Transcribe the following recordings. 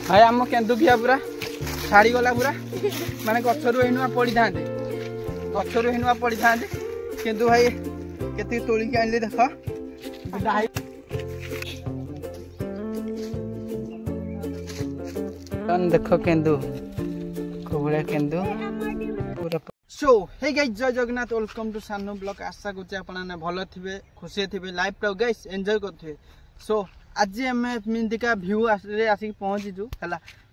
भाई आम केन्दु किया पूरा छाड़ी गला पूरा माने गछरु हेनुआ पड़ी थांते गछरु हेनुआ पड़ी थांते किंतु भाई केते तोली के आनले देखो देखो केन्दु कोबड़ा केन्दु पूरा सो हे गाइस जय जगन्नाथ वेलकम टू सानू ब्लॉग आशा करछे आपन भलो थिबे खुशी थिबे लाइफ टा गाइस एंजॉय करथिबे सो आज आम मिंदिका भ्यू रे आसिक पहुँचीचु है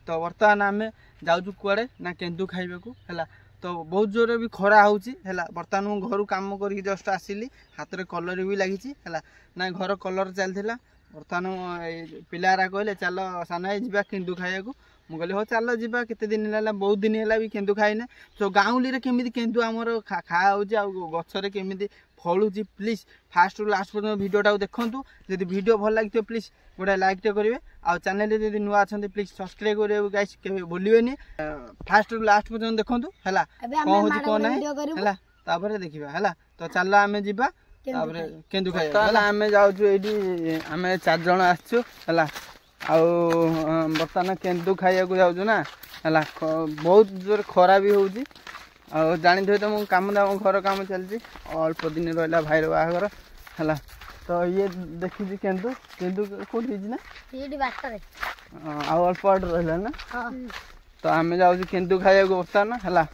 तो बर्तमान आम जाऊँ कुआड़े ना केन्दु खाइबा को है तो बहुत जोर भी खरा होची है बर्तमान मु घर काम करके जस्ट आसिली हाथ में कलर भी लगी है ना घर कलर चलता बर्तमान पिलारा कहले चल सान जा केन्दु खाइबा को मुझे कहली हाँ चल जा केते दिन है बहुत दिन है भी केन्दु खाइने तो गाँवली केमी केन्दु आमर खाओ गचर केमी फलुची प्लीज फास्ट रु लास्ट पर्यटन वीडियोटा देखूँ जदि वीडियो भल लगे प्लीज गोटे लाइक करेंगे आउ चैनल जब नुआ अच्छा प्लीज सब्सक्राइब करेंगे गाइस केबे भूलिबेनी फास्ट रु लास्ट पर्यटन देखूँ है कौन हो कौन ना है देखा है तो चल आम जा केन्दु खाइबा आम जाऊँ ये आम 4 जन आसचु है बर्तमान केन्दु खाइबा को जाऊँ ना है बहुत जोर खरा भी होची जानी थे तो मुझे कम दाम घर कम चलती अल्प दिन रहा भाईर बाहर है तो ये देखी केन्दु केन्दु कौट ना अल्प बाट रहा ना तो आम जाऊँ केन्दु खाइबा को बर्तमान है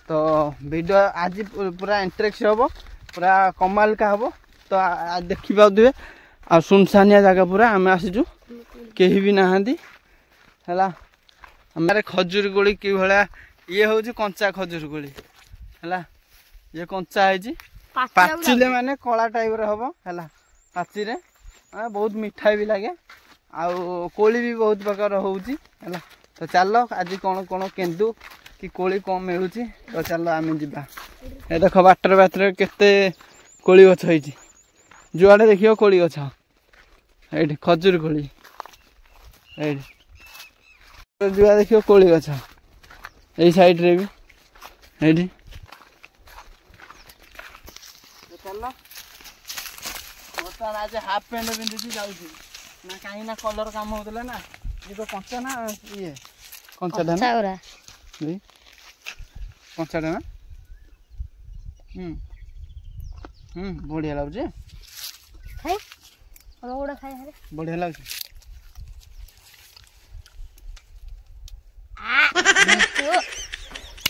तो वीडियो आज पूरा इंटरेस्ट हम पूरा कमाल का हम तो देखी पाथे आ सुनसानिया जगह पूरा आम आसीचु कहीं भी नहांती है हमारे खजूर कोली कि भाया ये हूँ कंचा खजूर कोली है ये कंचा है पाचिले माने कला टाइप हम है पाची रे बहुत मिठा भी लगे आउ कोली भी बहुत प्रकार होउची है तो चल आज कौन कौन केन्दु कि कोली कौन मिलूँ तो चल आम जा देख बाटर बाटर केते कोली गछ होइची जुआड़े देखियो कोली गछ ये खजूर कोली जुआ देखियो कोली गछ यही साइड रे भी ये चल बर्तमान आज हाफ पैंट पिंधि जाऊँ ना कहीं ना कलर काम होता ना ये तो कंचा ना ये कंचाटा ना कंचाटा ना बढ़िया लगुचे बढ़िया लगुचे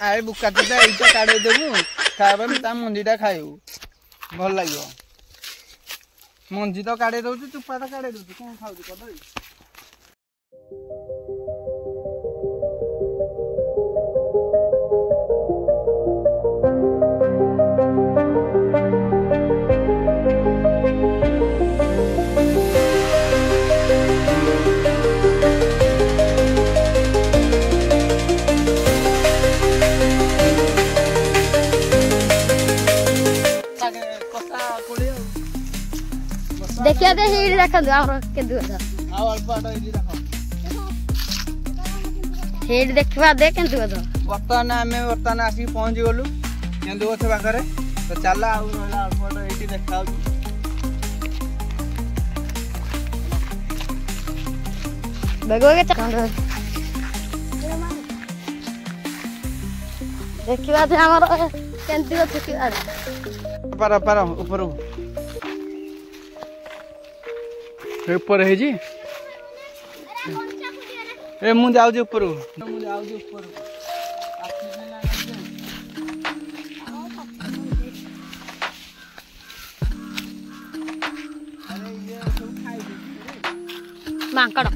आए बुका तो ये काढ़े देबू खावा मंजीटा खाइबू भल लगे मंजी तो काढ़े दौर चुपा तो काढ़े दौर कौन खाऊ कदली देखिए दे हेडी रखंदु हमर केन्दु आ अल्प आटा हेडी रख हेडी देखबा दे केन्दु गछ बर्तमान आसी पहुँच गलु केन्दु गछ पाखरे तो चल आ रहला अल्प आटा हेडी देखाउ बेगो के चंद देखबा दे हमर केन्दु गछ की पर ऊपर ऊपर है जी ए मु जाऊ ऊपर मांकड़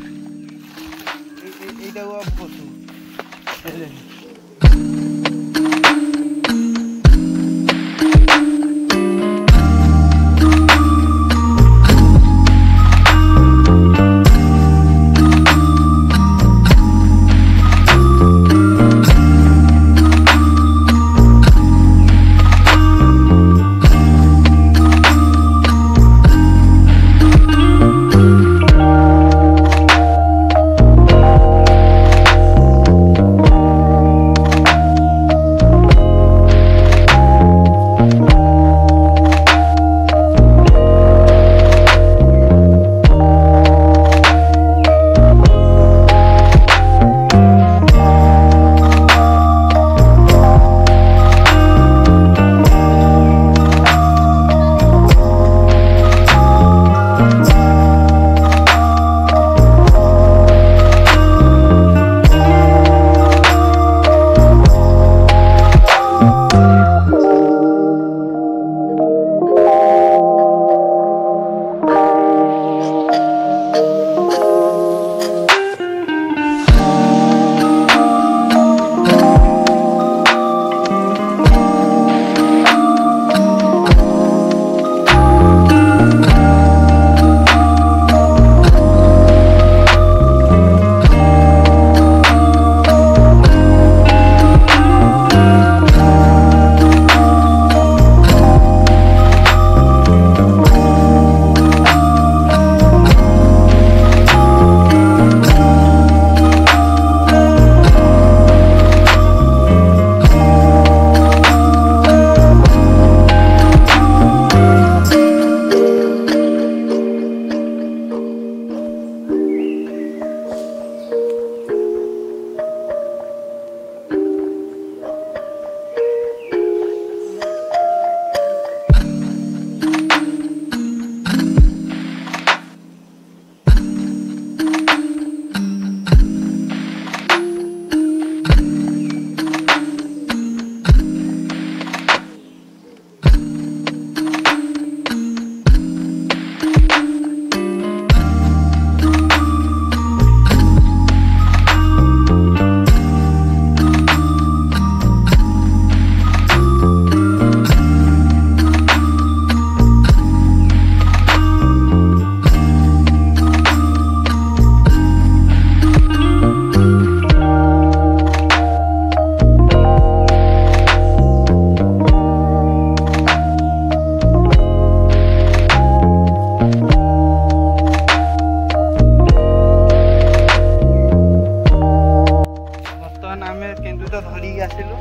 केन्दु तो धरिकी आसिलु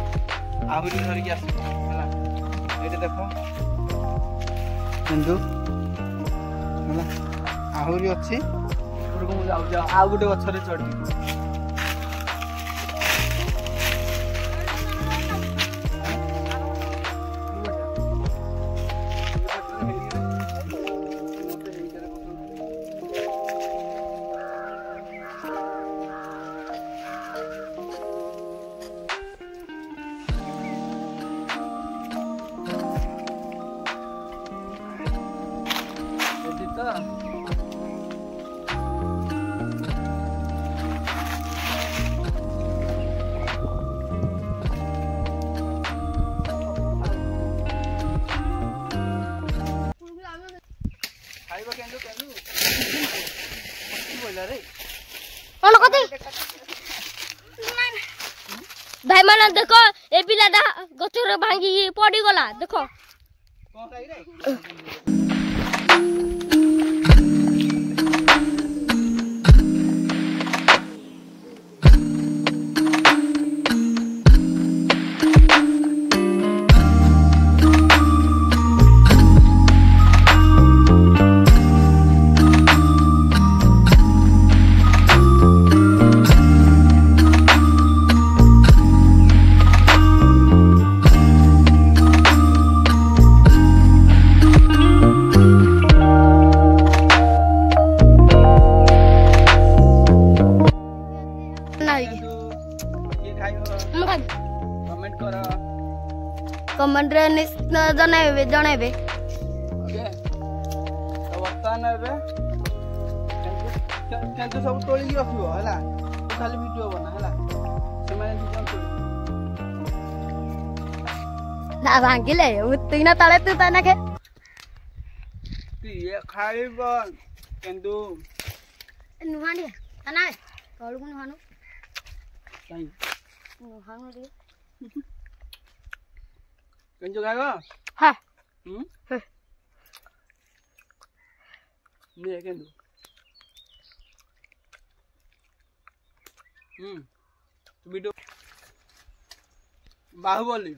आहरी धरिकी आसिलु है ये देख केन्दु है आहरी अच्छी आ गोटे गचर चढ़ी भाई माना देखो ए पिलाटा गचर भांगी पड़ी गला देखो कमेंट रे जनइबे जनइबे ओके तो वर्तमान एबे केंतु सब तोली रखियो हला खाली वीडियो बना हला से माने दिजन ना भांगिले उतिना तळे तू तना के ये खाइब केंतु नुहानी तना कळु कोन हानु काई नुहानु रे केंतु खाइबो हां ले केंतु वीडियो बाहुबली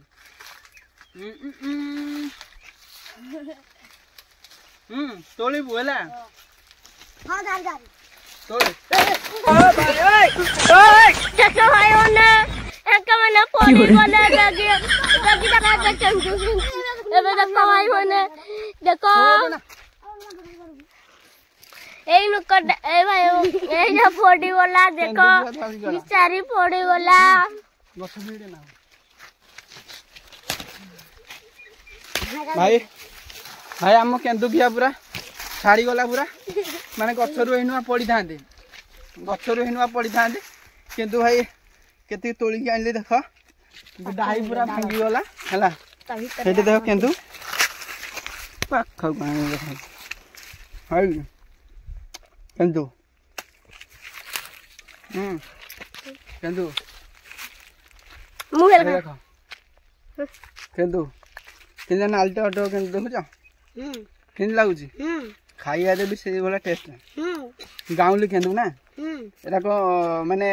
तोली बुला हां दाल तोली ओ भाई ओए चचा भाई ओने एक मने पड़ी बोले लगी लगा के चंचू एबे देखो भाई ओने देखो ए नुकड ए भाई ए जो पड़ी बोला देखो बिचारी पड़ी बोला गछ भिड़े ना भाई भाई आम केन्दु किया पूरा छाड़ी गला पूरा माने गछरु एनुआ पड़ी थांदे गछरु एनुआ पड़ी थांदे किंतु भाई केते तोली के आनले देखो डाई पूरा भांगी गला हला हेटे देखो केन्दु पाख गाने देखो हाय केन्दु केन्दु मुहेल देखो केन्दु किन नालटे ऑटो केन्दु देखुछ किन लागुची खाइया दे भी से वाला टेस्ट गाउली केन्दु ना एरा को माने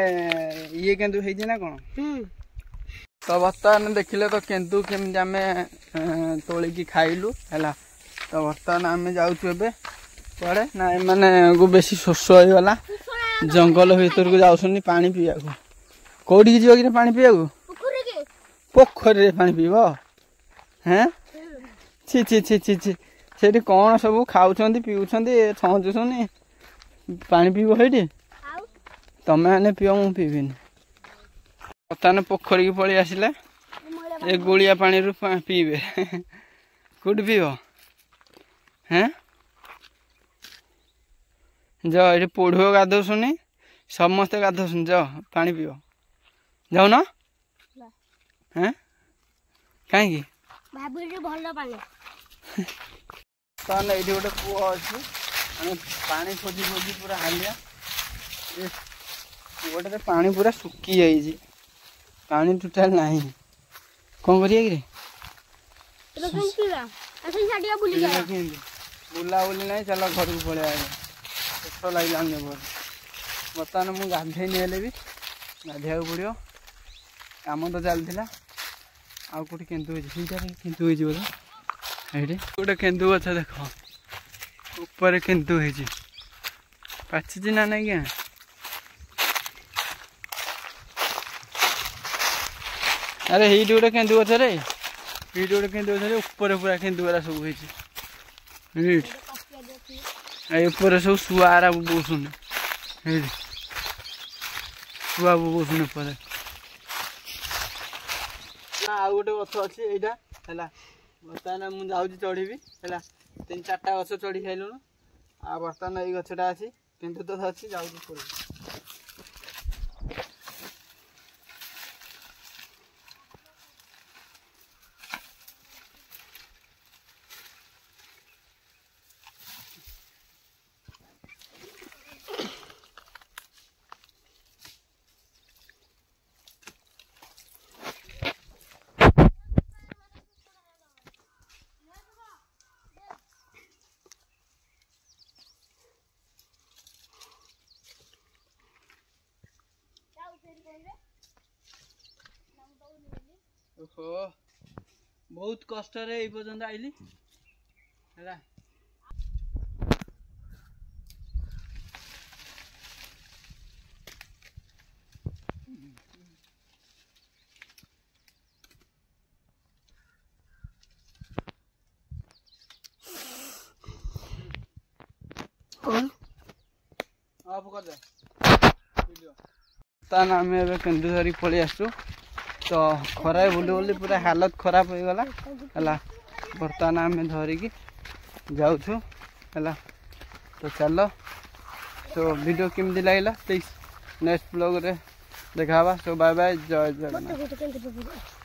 ये केन्दु हे जे ना कोन तो वर्तमान देखिले तो केन्दु केम जामे तोली की खाइलु हला तो वर्तमान आमे जाउछु एबे पड़े ना माने गो बेसी शोष होई गला जंगल भीतर को जाउसनी पानी पिया को कोडी जियो कि पानी पिया को पोखरी रे पानी पीबो हैं छी छी छी छी छी सेठी कोन सब खाउछंदी पिउछंदी छंजुछनी पानी पीबो हेठी तमे माने पियो मु पीबिनी पताने पोखरी की पळी आसिले ए गोलिया पानी रु पीबे कुड पिबो हैं जा ये पोढ़ो गाधोसुनी समस्ते गाधोसुन जा पानी पियो जाओ ना हैं कहीं भाभी भल पानी ताने एठी गोटे कुआ अछि हम पानी खोजी खोजी पूरा हालिया ए गोटे पानी पूरा सुकी जाई जी पानी टोटल नाही कोन करिया कि रे तो कहीं पीवा ऐसे छाटिया बुली गया बुला बुली नहीं चलो घर को पळे आए तो लाइन ने बोल बताने मु गाधे नेले भी गाधे पड़ो काम तो चलता आउ कौटी केन्दु केन्दु बोला ये गोटे केन्दु गछ देख ऊपर केन्दु पाची ना नहीं क्या अरे हीट गोटे केन्दु गछ रे हीट गोटे केन्दु गछ ऊपर पूरा केन्दु गुरा सब हीट ऊपर सब शुआरा बोसुन शुआ बोसुन ऊपर आउ गोटे गछ अच्छी यहाँ है बर्तमान मुझे जाऊँ चढ़ी है 3-4टा गछ चढ़ी खाइलुन आ बर्तमान ये गछटा अच्छी किंतु तो अच्छी जाऊँ पड़े ओहो बहुत कष्ट रे पर्यंत आइली है आम केन्दुझरी पलि आसु तो खरा बुली बुली पूरा हालत खराब हो गला है बर्तमान आम धरिकी जाऊँ है तो चलो तो वीडियो केमती लगे प्लीज नेक्स्ट ब्लॉग रे देखा सो बाय बाय जय जगन्नाथ।